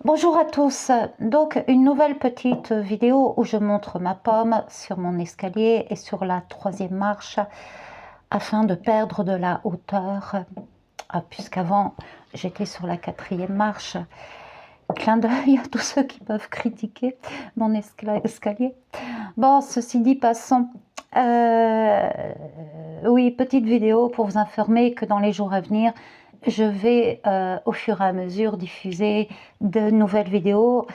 Bonjour à tous, donc une nouvelle petite vidéo où je montre ma pomme sur mon escalier et sur la troisième marche afin de perdre de la hauteur, puisqu'avant j'étais sur la quatrième marche. Clin d'œil à tous ceux qui peuvent critiquer mon escalier. Bon, ceci dit, passons. Oui, petite vidéo pour vous informer que dans les jours à venir, je vais au fur et à mesure diffuser de nouvelles vidéos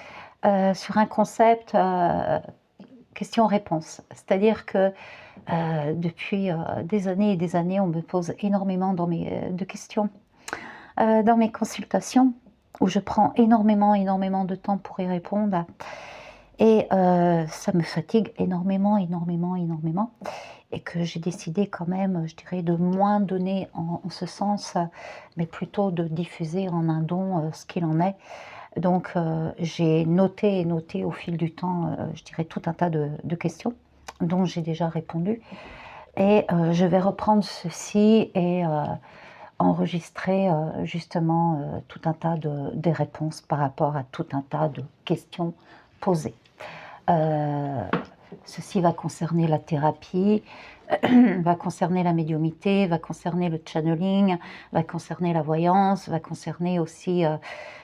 sur un concept question-réponse. C'est-à-dire que depuis des années et des années, on me pose énormément de questions dans mes consultations, où je prends énormément de temps pour y répondre. Et ça me fatigue énormément. Et que j'ai décidé quand même, je dirais, de moins donner en ce sens, mais plutôt de diffuser en un don ce qu'il en est. Donc j'ai noté au fil du temps, je dirais, tout un tas de questions dont j'ai déjà répondu. Et je vais reprendre ceci et enregistrer justement tout un tas des réponses par rapport à tout un tas de questions posées. Ceci va concerner la thérapie, va concerner la médiumnité, va concerner le channeling, va concerner la voyance, va concerner aussi,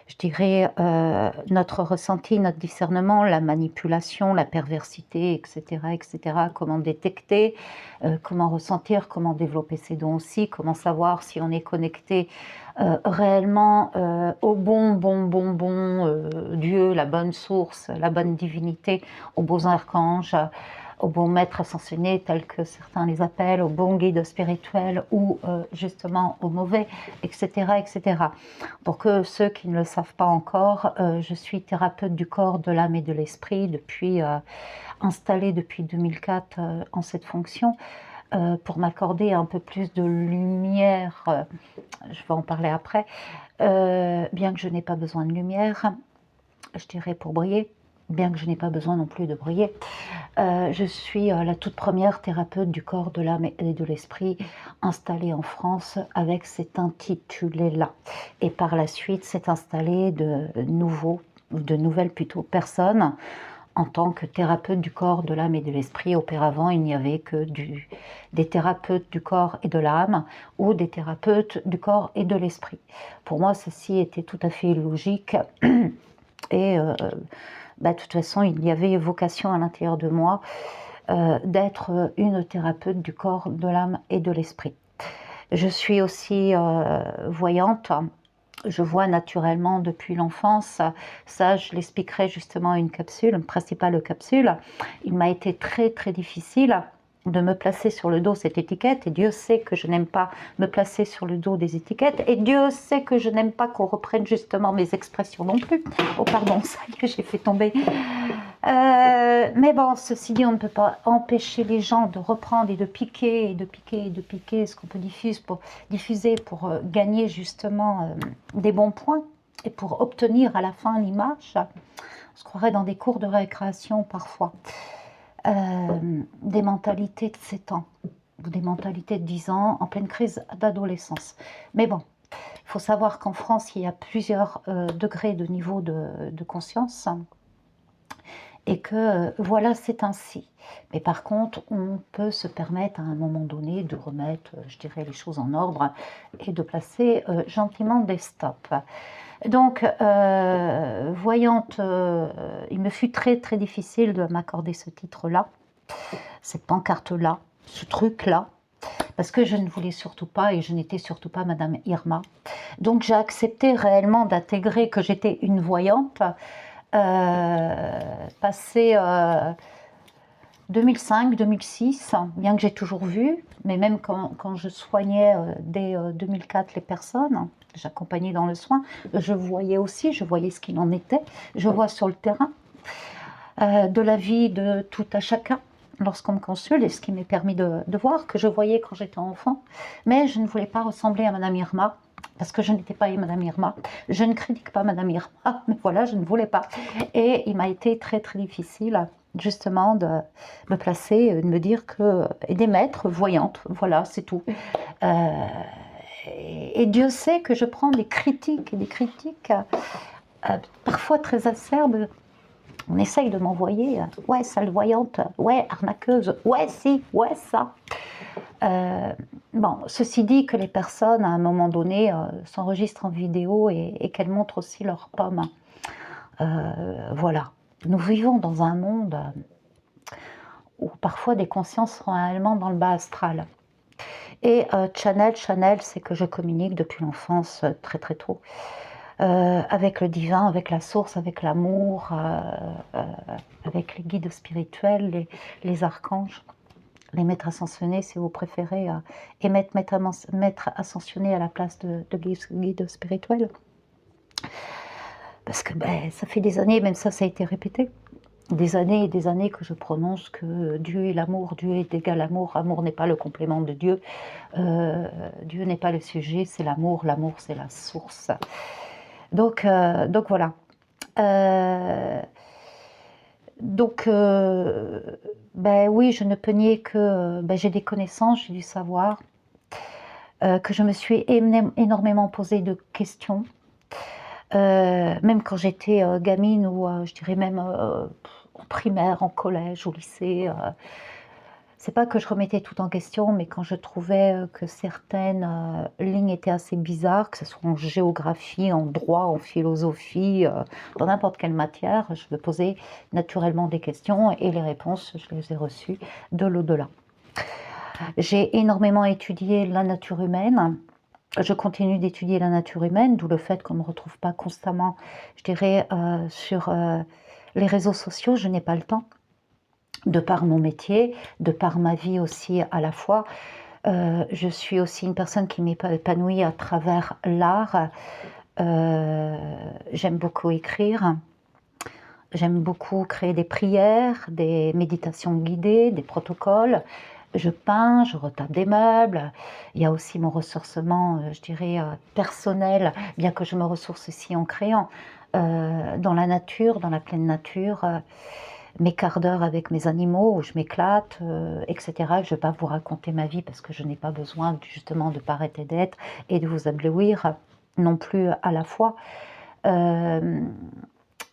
je dirais, notre ressenti, notre discernement, la manipulation, la perversité, etc. Comment détecter, comment ressentir, comment développer ses dons aussi, comment savoir si on est connecté réellement au bon Dieu, la bonne source, la bonne divinité, aux beaux archanges, aux bons maîtres ascensionnés tels que certains les appellent, aux bons guides spirituels ou justement aux mauvais, etc. Pour que ceux qui ne le savent pas encore, je suis thérapeute du corps, de l'âme et de l'esprit installée depuis 2004 en cette fonction. Pour m'accorder un peu plus de lumière, je vais en parler après, bien que je n'ai pas besoin de lumière, je dirais pour briller, bien que je n'ai pas besoin non plus de briller. Je suis la toute première thérapeute du corps, de l'âme et de l'esprit installée en France avec cet intitulé-là. Et par la suite, s'est installée de nouvelles personnes en tant que thérapeute du corps, de l'âme et de l'esprit. Auparavant, il n'y avait que des thérapeutes du corps et de l'âme ou des thérapeutes du corps et de l'esprit. Pour moi, ceci était tout à fait logique et de toute façon, il y avait vocation à l'intérieur de moi d'être une thérapeute du corps, de l'âme et de l'esprit. Je suis aussi voyante. Je vois naturellement depuis l'enfance. Ça, je l'expliquerai justement à une principale capsule. Il m'a été très difficile de me placer sur le dos cette étiquette, et Dieu sait que je n'aime pas me placer sur le dos des étiquettes, et Dieu sait que je n'aime pas qu'on reprenne justement mes expressions non plus. Oh pardon, ça y est, j'ai fait tomber. Mais bon, ceci dit, on ne peut pas empêcher les gens de reprendre et de piquer ce qu'on peut diffuser pour gagner justement des bons points et pour obtenir à la fin l'image. On se croirait dans des cours de récréation parfois. Des mentalités de 7 ans ou des mentalités de 10 ans en pleine crise d'adolescence. Mais bon, il faut savoir qu'en France, il y a plusieurs degrés de niveau de conscience et que voilà, c'est ainsi. Mais par contre, on peut se permettre à un moment donné de remettre, je dirais, les choses en ordre et de placer gentiment des stops. Donc, voyante, il me fut très difficile de m'accorder ce titre-là, cette pancarte-là, ce truc-là, parce que je ne voulais surtout pas, et je n'étais surtout pas Madame Irma. Donc, j'ai accepté réellement d'intégrer que j'étais une voyante, passé 2005-2006, bien que j'ai toujours vu, mais même quand je soignais dès 2004 les personnes, j'accompagnais dans le soin, je voyais ce qu'il en était, je vois sur le terrain de la vie de tout à chacun lorsqu'on me consulte, et ce qui m'est permis de voir, que je voyais quand j'étais enfant, mais je ne voulais pas ressembler à Madame Irma, parce que je n'étais pas Madame Irma. Je ne critique pas Madame Irma, mais voilà, je ne voulais pas. Et il m'a été très difficile justement de me placer, de me dire que, et d'émettre voyante, voilà, c'est tout. Et Dieu sait que je prends des critiques parfois très acerbe. On essaye de m'envoyer « ouais, sale voyante, ouais, arnaqueuse, ouais, si, ouais, ça ». Bon, ceci dit que les personnes, à un moment donné, s'enregistrent en vidéo et qu'elles montrent aussi leurs pommes. Voilà. Nous vivons dans un monde où parfois des consciences sont réellement dans le bas astral. Et channel, c'est que je communique depuis l'enfance très très tôt. Avec le divin, avec la source, avec l'amour, avec les guides spirituels, les archanges, les maîtres ascensionnés si vous préférez, et maître ascensionné à la place de guide spirituel. Parce que ça fait des années, même ça a été répété, des années et des années que je prononce que Dieu est l'amour, Dieu est égal amour, amour n'est pas le complément de Dieu, Dieu n'est pas le sujet, c'est l'amour, l'amour c'est la source. Donc voilà. Oui, je ne peux nier que j'ai des connaissances, j'ai du savoir, que je me suis énormément posé de questions, même quand j'étais gamine ou je dirais même en primaire, en collège, au lycée. C'est pas que je remettais tout en question, mais quand je trouvais que certaines lignes étaient assez bizarres, que ce soit en géographie, en droit, en philosophie, dans n'importe quelle matière, je me posais naturellement des questions et les réponses, je les ai reçues de l'au-delà. J'ai énormément étudié la nature humaine. Je continue d'étudier la nature humaine, d'où le fait qu'on ne me retrouve pas constamment, je dirais, sur les réseaux sociaux. Je n'ai pas le temps. De par mon métier, de par ma vie aussi à la fois. Je suis aussi une personne qui m'épanouit à travers l'art. J'aime beaucoup écrire. J'aime beaucoup créer des prières, des méditations guidées, des protocoles. Je peins, je retape des meubles. Il y a aussi mon ressourcement, je dirais, personnel, bien que je me ressource aussi en créant. Dans la nature, dans la pleine nature, mes quarts d'heure avec mes animaux où je m'éclate, etc. Je ne vais pas vous raconter ma vie parce que je n'ai pas besoin justement de paraître et d'être et de vous éblouir non plus à la fois.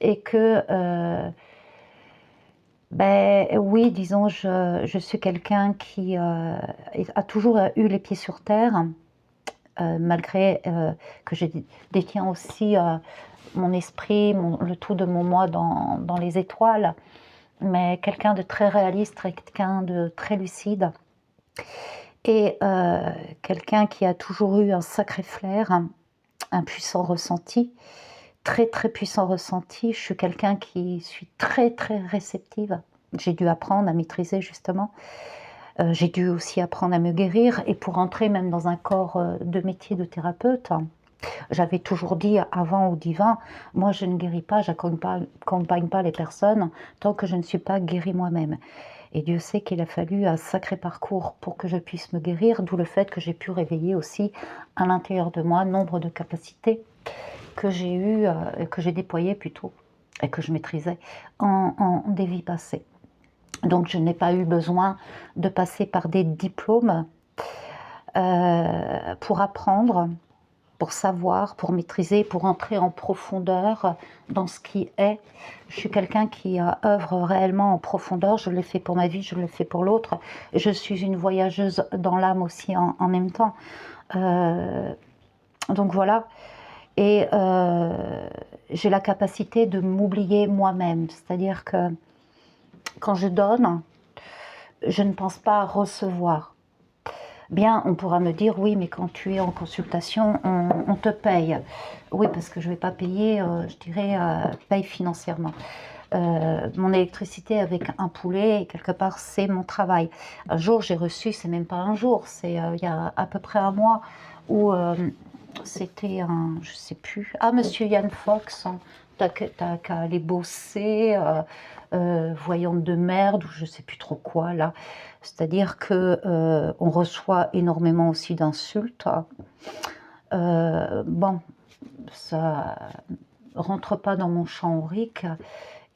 Et que, oui, disons, je suis quelqu'un qui a toujours eu les pieds sur terre, malgré que je détiens aussi mon esprit, le tout de mon moi dans les étoiles, mais quelqu'un de très réaliste, quelqu'un de très lucide, et quelqu'un qui a toujours eu un sacré flair, un puissant ressenti, très très puissant ressenti. Je suis quelqu'un qui suis très très réceptive. J'ai dû apprendre à maîtriser justement. J'ai dû aussi apprendre à me guérir, et pour entrer même dans un corps de métier de thérapeute, j'avais toujours dit avant au divin, moi je ne guéris pas, j'accompagne pas les personnes tant que je ne suis pas guérie moi-même. Et Dieu sait qu'il a fallu un sacré parcours pour que je puisse me guérir, d'où le fait que j'ai pu réveiller aussi à l'intérieur de moi nombre de capacités que j'ai eues, que j'ai déployées plutôt, et que je maîtrisais en des vies passées. Donc je n'ai pas eu besoin de passer par des diplômes pour apprendre, pour savoir, pour maîtriser, pour entrer en profondeur dans ce qui est. Je suis quelqu'un qui œuvre réellement en profondeur, je l'ai fait pour ma vie, je le fais pour l'autre. Je suis une voyageuse dans l'âme aussi en même temps. Donc voilà. Et j'ai la capacité de m'oublier moi-même, c'est-à-dire que quand je donne, je ne pense pas à recevoir. Bien, on pourra me dire, oui, mais quand tu es en consultation, on te paye. Oui, parce que je ne vais pas payer, je dirais, paye financièrement. Mon électricité avec un poulet, quelque part, c'est mon travail. Un jour, j'ai reçu, c'est même pas un jour, c'est il y a à peu près un mois, où c'était un, je sais plus, monsieur Yann Fox, hein, t'as qu'à aller bosser, voyante de merde, ou je sais plus trop quoi, là. C'est-à-dire que on reçoit énormément aussi d'insultes. Bon, ça rentre pas dans mon champ aurique,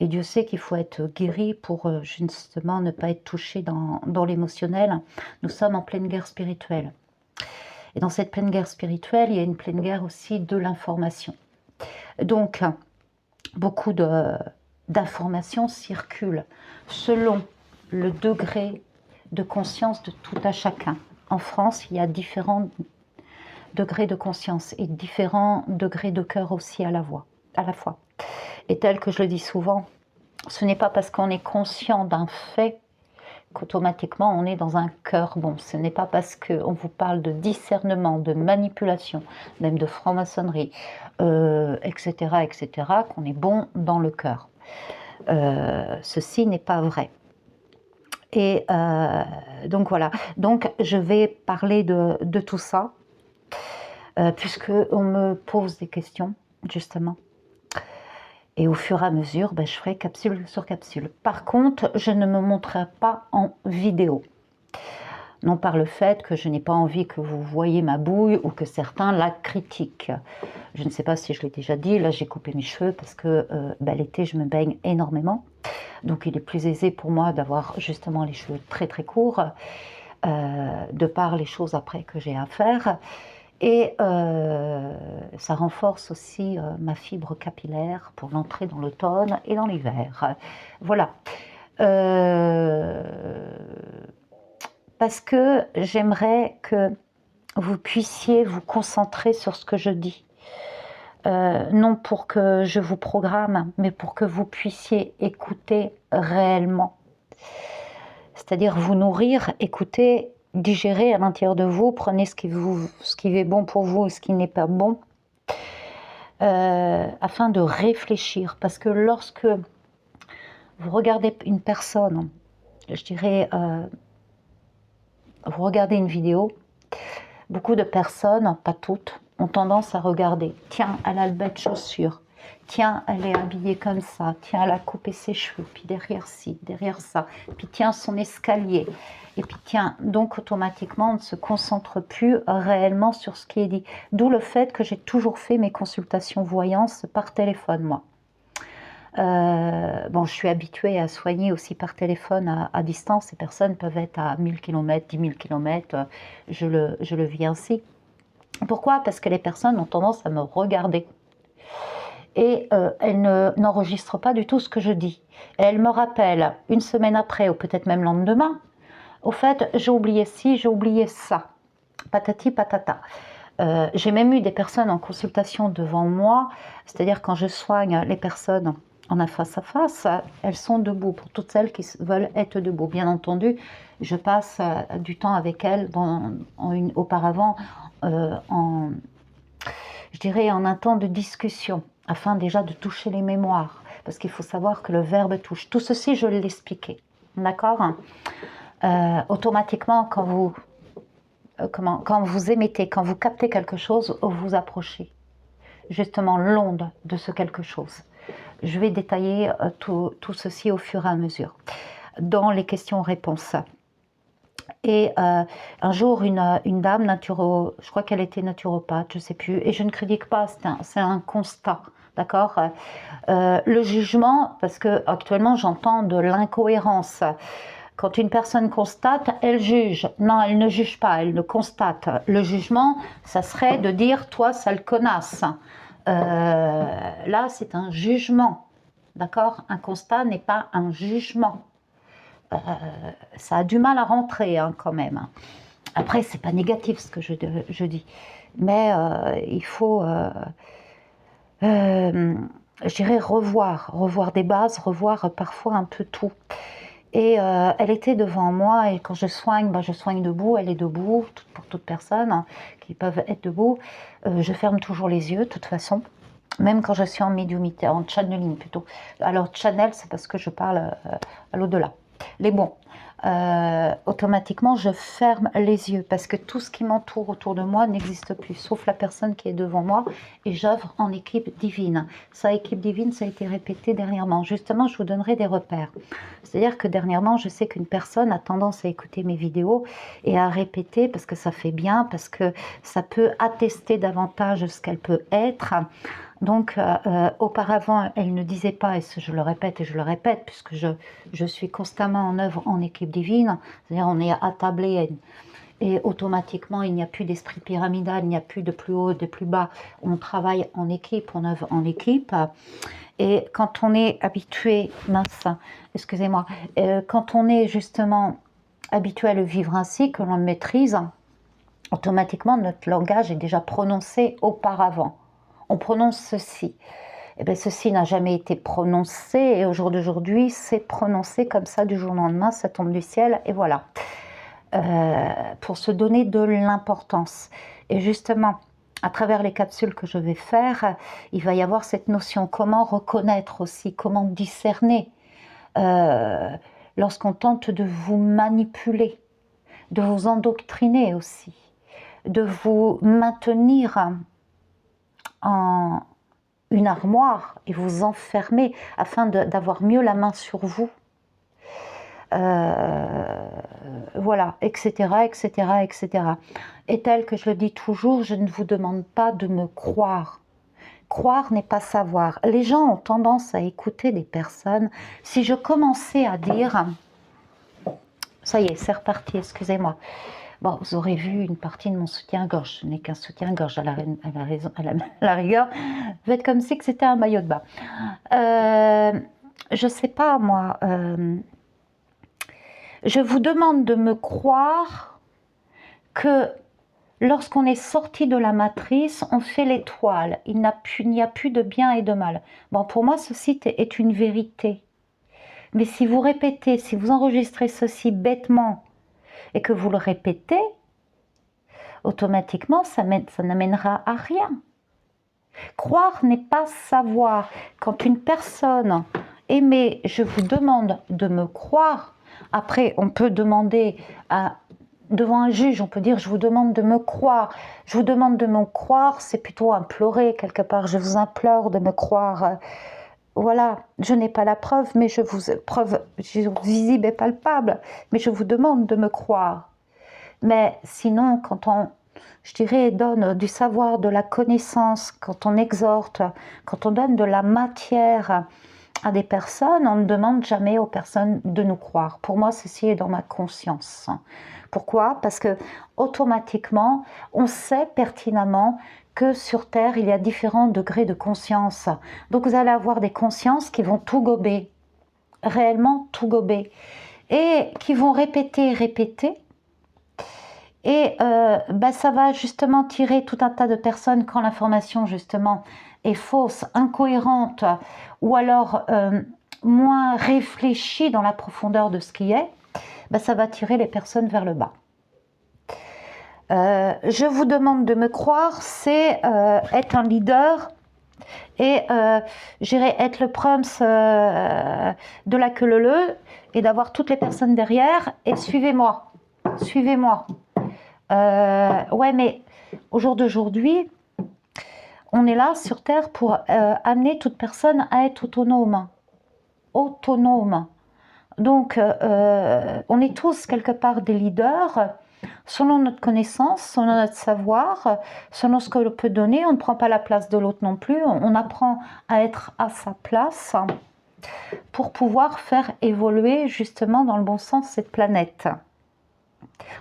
et Dieu sait qu'il faut être guéri pour justement ne pas être touché dans l'émotionnel. Nous sommes en pleine guerre spirituelle. Et dans cette pleine guerre spirituelle, il y a une pleine guerre aussi de l'information. Donc, beaucoup d'informations circulent selon le degré de conscience de tout à chacun. En France, il y a différents degrés de conscience et différents degrés de cœur aussi à la fois. Et tel que je le dis souvent, ce n'est pas parce qu'on est conscient d'un fait qu'automatiquement on est dans un cœur bon. Ce n'est pas parce qu'on vous parle de discernement, de manipulation, même de franc-maçonnerie, etc., etc., qu'on est bon dans le cœur. Ceci n'est pas vrai. Et donc voilà, donc je vais parler de tout ça, puisqu'on me pose des questions, justement. Et au fur et à mesure, je ferai capsule sur capsule. Par contre, je ne me montrerai pas en vidéo. Non par le fait que je n'ai pas envie que vous voyiez ma bouille ou que certains la critiquent. Je ne sais pas si je l'ai déjà dit, là j'ai coupé mes cheveux parce que l'été je me baigne énormément. Donc il est plus aisé pour moi d'avoir justement les cheveux très très courts, de par les choses après que j'ai à faire. Et ça renforce aussi ma fibre capillaire pour l'entrée dans l'automne et dans l'hiver. Voilà. Parce que j'aimerais que vous puissiez vous concentrer sur ce que je dis. Non pour que je vous programme, mais pour que vous puissiez écouter réellement. C'est-à-dire vous nourrir, écouter, digérer à l'intérieur de vous, prenez ce qui est bon pour vous et ce qui n'est pas bon, afin de réfléchir. Parce que lorsque vous regardez une personne, je dirais, vous regardez une vidéo, beaucoup de personnes, pas toutes, ont tendance à regarder. Tiens, elle a le bête de chaussures. Tiens, elle est habillée comme ça. Tiens, elle a coupé ses cheveux. Puis derrière ci, derrière ça. Puis tiens, son escalier. Et puis tiens, donc automatiquement, on ne se concentre plus réellement sur ce qui est dit. D'où le fait que j'ai toujours fait mes consultations voyance par téléphone, moi. Bon, je suis habituée à soigner aussi par téléphone à distance. Ces personnes peuvent être à 1000 km, 10 000 km. Je le vis ainsi. Pourquoi? Parce que les personnes ont tendance à me regarder. Et elles n'enregistrent pas du tout ce que je dis. Et elles me rappellent une semaine après, ou peut-être même le lendemain, au fait, j'ai oublié ci, j'ai oublié ça. Patati patata. J'ai même eu des personnes en consultation devant moi, c'est-à-dire quand je soigne les personnes en face à face, elles sont debout, pour toutes celles qui veulent être debout. Bien entendu, je passe du temps avec elles auparavant, je dirais en un temps de discussion, afin déjà de toucher les mémoires, parce qu'il faut savoir que le verbe touche. Tout ceci, je l'ai expliqué, d'accord? Automatiquement, quand vous émettez, quand vous captez quelque chose, vous approchez justement l'onde de ce quelque chose. Je vais détailler tout ceci au fur et à mesure dans les questions-réponses. Et un jour, une dame, je crois qu'elle était naturopathe, je ne sais plus, et je ne critique pas, c'est un constat, d'accord? Le jugement, parce que actuellement j'entends de l'incohérence. Quand une personne constate, elle juge. Non, elle ne juge pas, elle ne constate. Le jugement, ça serait de dire « toi, sale connasse ». Là, c'est un jugement, d'accord? Un constat n'est pas un jugement. Ça a du mal à rentrer quand même. Après, c'est pas négatif ce que je dis, mais il faut, je dirais, revoir des bases, revoir parfois un peu tout. Et elle était devant moi, et quand je soigne, je soigne debout, elle est debout, pour toute personne qui peuvent être debout. Je ferme toujours les yeux, de toute façon, même quand je suis en médiumité, en channeling plutôt. Alors channel, c'est parce que je parle à l'au-delà. Les bons. Automatiquement, je ferme les yeux parce que tout ce qui m'entoure autour de moi n'existe plus, sauf la personne qui est devant moi, et j'œuvre en équipe divine. Ça, équipe divine, ça a été répété dernièrement. Justement, je vous donnerai des repères. C'est-à-dire que dernièrement, je sais qu'une personne a tendance à écouter mes vidéos et à répéter parce que ça fait bien, parce que ça peut attester davantage ce qu'elle peut être. Donc, auparavant, elle ne disait pas, et je le répète et je le répète, puisque je suis constamment en œuvre en équipe divine, c'est-à-dire on est attablé et automatiquement, il n'y a plus d'esprit pyramidal, il n'y a plus de plus haut, de plus bas. On travaille en équipe, on œuvre en équipe. Et quand on est habitué, mince, excusez-moi, quand on est justement habitué à le vivre ainsi, que l'on le maîtrise, automatiquement notre langage est déjà prononcé auparavant. On prononce ceci. Eh bien, ceci n'a jamais été prononcé et au jour d'aujourd'hui, c'est prononcé comme ça du jour au lendemain, ça tombe du ciel et voilà. Pour se donner de l'importance. Et justement, à travers les capsules que je vais faire, il va y avoir cette notion, comment reconnaître aussi, comment discerner lorsqu'on tente de vous manipuler, de vous endoctriner aussi, de vous maintenir en une armoire et vous enfermer afin d'avoir mieux la main sur vous. Voilà, etc., etc., etc. Et tel que je le dis toujours, je ne vous demande pas de me croire. Croire n'est pas savoir. Les gens ont tendance à écouter des personnes. Si je commençais à dire... Ça y est, c'est reparti, excusez-moi. Bon, vous aurez vu une partie de mon soutien-gorge. Ce n'est qu'un soutien-gorge à la rigueur. Faites comme si c'était un maillot de bain. Je sais pas, moi... je vous demande de me croire que lorsqu'on est sorti de la matrice, on fait l'étoile. Il n'y a plus de bien et de mal. Bon, pour moi, ceci est une vérité. Mais si vous répétez, si vous enregistrez ceci bêtement et que vous le répétez, automatiquement, ça n'amènera à rien. Croire n'est pas savoir. Quand une personne émet, je vous demande de me croire, après on peut demander devant un juge, on peut dire je vous demande de me croire. Je vous demande de me croire, c'est plutôt implorer quelque part. Je vous implore de me croire. Voilà, je n'ai pas la preuve, mais preuve visible et palpable, mais je vous demande de me croire. Mais sinon, quand on, je dirais, donne du savoir, de la connaissance, quand on exhorte, quand on donne de la matière à des personnes, on ne demande jamais aux personnes de nous croire. Pour moi, ceci est dans ma conscience. Pourquoi? Parce que automatiquement, on sait pertinemment que sur Terre, il y a différents degrés de conscience. Donc vous allez avoir des consciences qui vont tout gober, réellement tout gober, et qui vont répéter, et ça va justement tirer tout un tas de personnes quand l'information justement est fausse, incohérente, ou alors moins réfléchie dans la profondeur de ce qui est, ça va tirer les personnes vers le bas. Je vous demande de me croire, c'est être un leader et j'irai être le prums de la queue leu et d'avoir toutes les personnes derrière et suivez-moi, suivez-moi. Ouais, mais au jour d'aujourd'hui, on est là sur Terre pour amener toute personne à être autonome. Autonome. Donc, on est tous quelque part des leaders. Selon notre connaissance, selon notre savoir, selon ce que l'on peut donner, on ne prend pas la place de l'autre non plus, on apprend à être à sa place pour pouvoir faire évoluer justement dans le bon sens cette planète.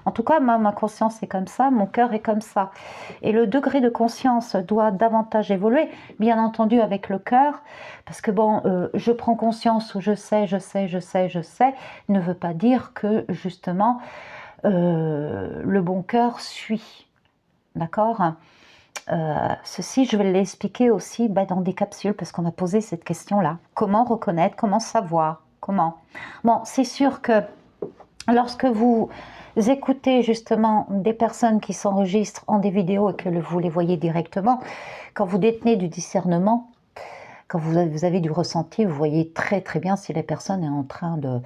En tout cas, ma conscience est comme ça, mon cœur est comme ça. Et le degré de conscience doit davantage évoluer, bien entendu avec le cœur, parce que bon, je prends conscience ou je sais, ne veut pas dire que justement le bon cœur suit. D'accord? Ceci, je vais l'expliquer aussi dans des capsules, parce qu'on m'a posé cette question-là. Comment reconnaître, comment savoir, comment? Bon, c'est sûr que lorsque vous écoutez justement des personnes qui s'enregistrent en des vidéos et que vous les voyez directement, quand vous détenez du discernement, quand vous avez du ressenti, vous voyez très très bien si la personne est en train de,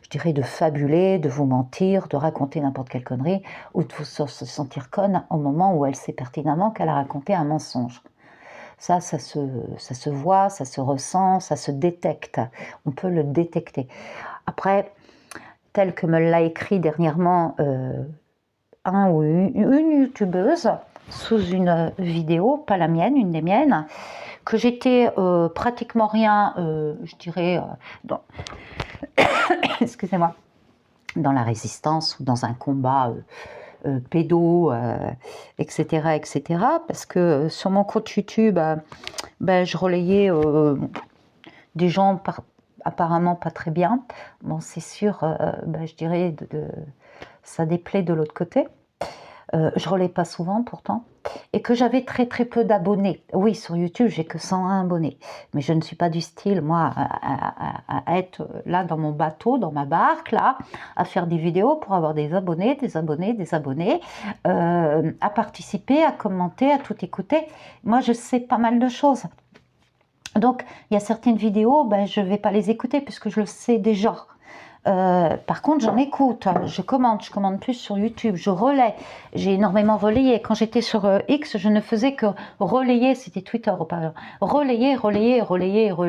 je dirais, de fabuler, de vous mentir, de raconter n'importe quelle connerie, ou de vous se sentir conne au moment où elle sait pertinemment qu'elle a raconté un mensonge. Ça se voit, ça se ressent, ça se détecte. On peut le détecter. Après, tel que me l'a écrit dernièrement un ou une youtubeuse sous une vidéo, pas la mienne, une des miennes, que j'étais pratiquement rien, je dirais, excusez-moi, dans la résistance ou dans un combat pédo, etc., etc. Parce que sur mon compte YouTube, ben, je relayais des gens apparemment pas très bien. Bon, c'est sûr, ben, je dirais, ça déplaît de l'autre côté. Je relaie pas souvent pourtant, et que j'avais très très peu d'abonnés. Oui, sur YouTube, j'ai que 101 abonnés, mais je ne suis pas du style, moi, à être là dans mon bateau, dans ma barque, là, à faire des vidéos pour avoir des abonnés, des abonnés, des abonnés, à participer, à commenter, à tout écouter. Moi, je sais pas mal de choses. Donc, il y a certaines vidéos, ben, je ne vais pas les écouter puisque je le sais déjà. Par contre, j'en écoute, je commande plus sur YouTube, je relaie, j'ai énormément relayé. Quand j'étais sur X, je ne faisais que relayer, c'était Twitter auparavant, relayer.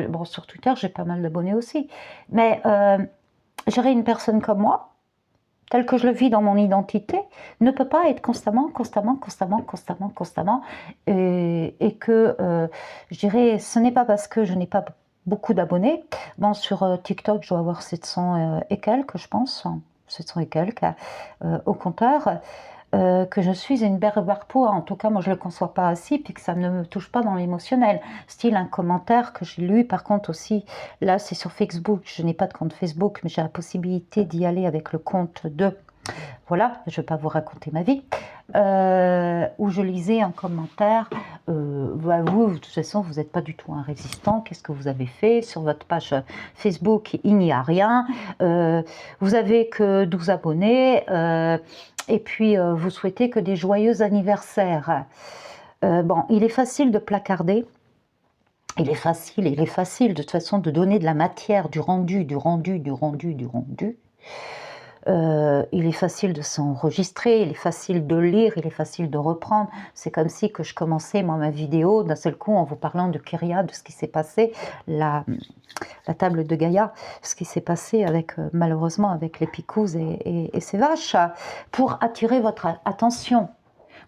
Bon, sur Twitter, j'ai pas mal d'abonnés aussi. Mais gérer une personne comme moi, tel que je le vis dans mon identité, ne peut pas être constamment, et que, je dirais, ce n'est pas parce que je n'ai pas beaucoup d'abonnés. Bon, sur TikTok, je dois avoir 700 et quelques, je pense, 700 et quelques au compteur, que je suis une berbe-barpeau. En tout cas, moi, je ne le conçois pas ainsi, puis que ça ne me touche pas dans l'émotionnel. Style un commentaire que j'ai lu, par contre aussi, là, c'est sur Facebook. Je n'ai pas de compte Facebook, mais j'ai la possibilité d'y aller avec le compte de... Voilà, je ne vais pas vous raconter ma vie, où je lisais un commentaire, bah vous, de toute façon, vous n'êtes pas du tout un résistant, qu'est-ce que vous avez fait? Sur votre page Facebook, il n'y a rien, vous avez que 12 abonnés, et puis vous souhaitez que des joyeux anniversaires. Bon, il est facile de placarder, il est facile de toute façon de donner de la matière, du rendu. Il est facile de s'enregistrer, il est facile de lire, il est facile de reprendre. C'est comme si que je commençais moi ma vidéo d'un seul coup en vous parlant de Kyria, de ce qui s'est passé, la table de Gaïa, ce qui s'est passé avec malheureusement avec les picouses et ces vaches, pour attirer votre attention.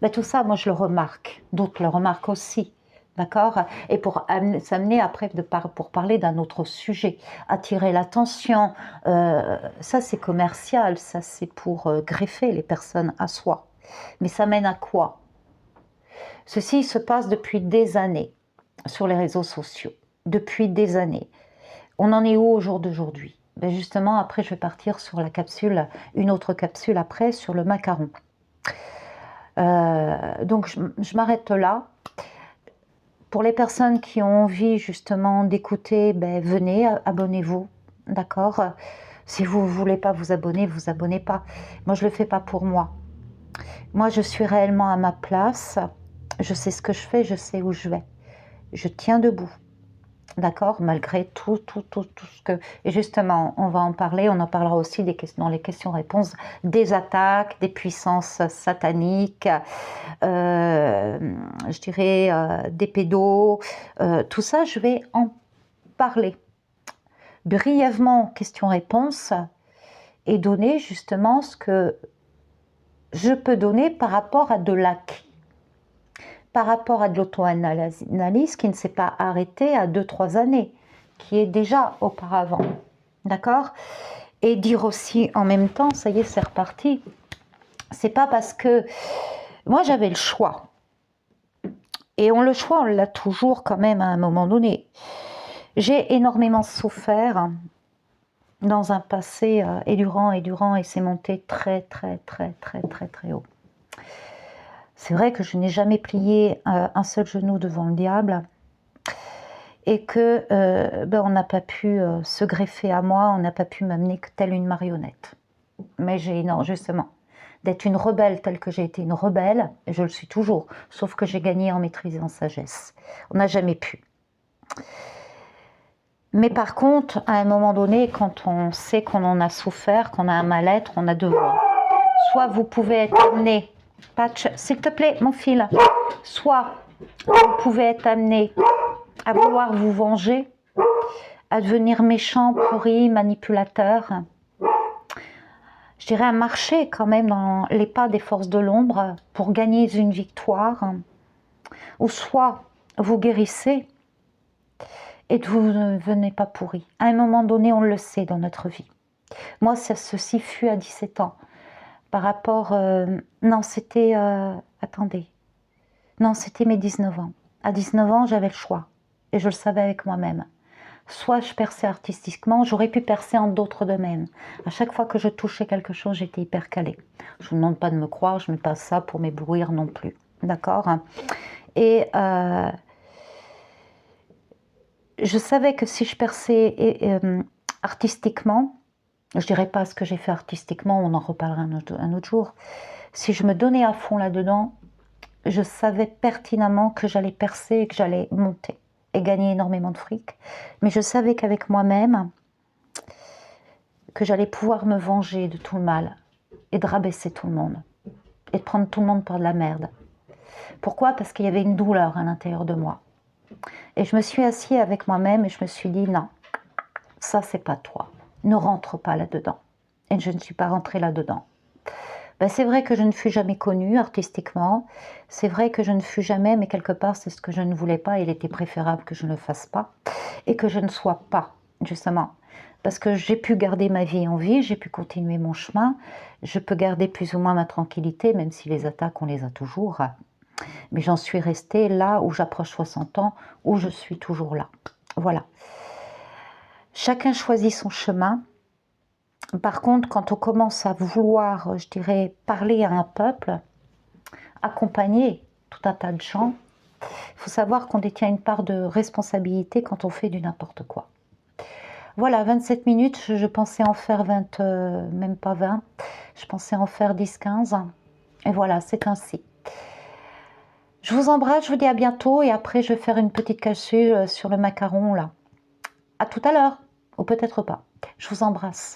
Ben, tout ça, moi je le remarque, d'autres le remarquent aussi. D'accord? Et pour s'amener après pour parler d'un autre sujet, attirer l'attention, ça c'est commercial, ça c'est pour greffer les personnes à soi. Mais ça mène à quoi? Ceci se passe depuis des années sur les réseaux sociaux, depuis des années. On en est où au jour d'aujourd'hui? Ben justement, après je vais partir sur la capsule, une autre capsule après, sur le macaron. Donc je m'arrête là. Pour les personnes qui ont envie justement d'écouter, ben, venez, abonnez-vous, d'accord? Si vous ne voulez pas vous abonner pas. Moi, je ne le fais pas pour moi. Moi, je suis réellement à ma place. Je sais ce que je fais, je sais où je vais. Je tiens debout, d'accord? Malgré tout ce que... Et justement, on va en parler, on en parlera aussi dans les questions-réponses, des attaques, des puissances sataniques, je dirais des pédos, tout ça, je vais en parler brièvement, questions-réponses, et donner justement ce que je peux donner par rapport à de l'acquis, par rapport à de l'auto-analyse qui ne s'est pas arrêtée à 2-3 années, qui est déjà auparavant, d'accord? Et dire aussi en même temps, ça y est, c'est reparti, c'est pas parce que moi j'avais le choix, et le choix on l'a toujours quand même à un moment donné. J'ai énormément souffert dans un passé édurant, et c'est monté très haut. C'est vrai que je n'ai jamais plié un seul genou devant le diable, et que on n'a pas pu se greffer à moi, on n'a pas pu m'amener que telle une marionnette. Mais justement, d'être une rebelle telle que j'ai été une rebelle, et je le suis toujours, sauf que j'ai gagné en maîtrise et en sagesse. On n'a jamais pu. Mais par contre, à un moment donné, quand on sait qu'on en a souffert, qu'on a un mal-être, on a deux voies. Soit vous pouvez être amené, Patch, s'il te plaît, mon fil, soit vous pouvez être amené à vouloir vous venger, à devenir méchant, pourri, manipulateur. Je dirais à marcher quand même dans les pas des forces de l'ombre pour gagner une victoire. Ou soit vous guérissez et vous ne venez pas pourri. À un moment donné, on le sait dans notre vie. Moi, ceci fut à 17 ans. par rapport... non, c'était... attendez. Non, c'était mes 19 ans. À 19 ans, j'avais le choix. Et je le savais avec moi-même. Soit je perçais artistiquement, j'aurais pu percer en d'autres domaines. À chaque fois que je touchais quelque chose, j'étais hyper calée. Je ne vous demande pas de me croire, je ne mets pas ça pour m'éblouir non plus. D'accord? Et je savais que si je perçais artistiquement, je dirais pas ce que j'ai fait artistiquement, on en reparlera un autre jour. Si je me donnais à fond là-dedans, je savais pertinemment que j'allais percer et que j'allais monter et gagner énormément de fric. Mais je savais qu'avec moi-même, que j'allais pouvoir me venger de tout le mal et de rabaisser tout le monde et de prendre tout le monde pour de la merde. Pourquoi? Parce qu'il y avait une douleur à l'intérieur de moi. Et je me suis assise avec moi-même et je me suis dit non, ça c'est pas toi. Ne rentre pas là-dedans. Et je ne suis pas rentrée là-dedans. Ben, c'est vrai que je ne fus jamais connue artistiquement, c'est vrai que je ne fus jamais, mais quelque part c'est ce que je ne voulais pas, il était préférable que je ne le fasse pas, et que je ne sois pas, justement, parce que j'ai pu garder ma vie en vie, j'ai pu continuer mon chemin, je peux garder plus ou moins ma tranquillité, même si les attaques on les a toujours, mais j'en suis restée là où j'approche 60 ans, où je suis toujours là, voilà. Chacun choisit son chemin. Par contre, quand on commence à vouloir, je dirais, parler à un peuple, accompagner tout un tas de gens, il faut savoir qu'on détient une part de responsabilité quand on fait du n'importe quoi. Voilà, 27 minutes, je pensais en faire 20, même pas 20, je pensais en faire 10-15, et voilà, c'est ainsi. Je vous embrasse, je vous dis à bientôt, et après je vais faire une petite capsule sur le macaron, là. À tout à l'heure, ou peut-être pas. Je vous embrasse.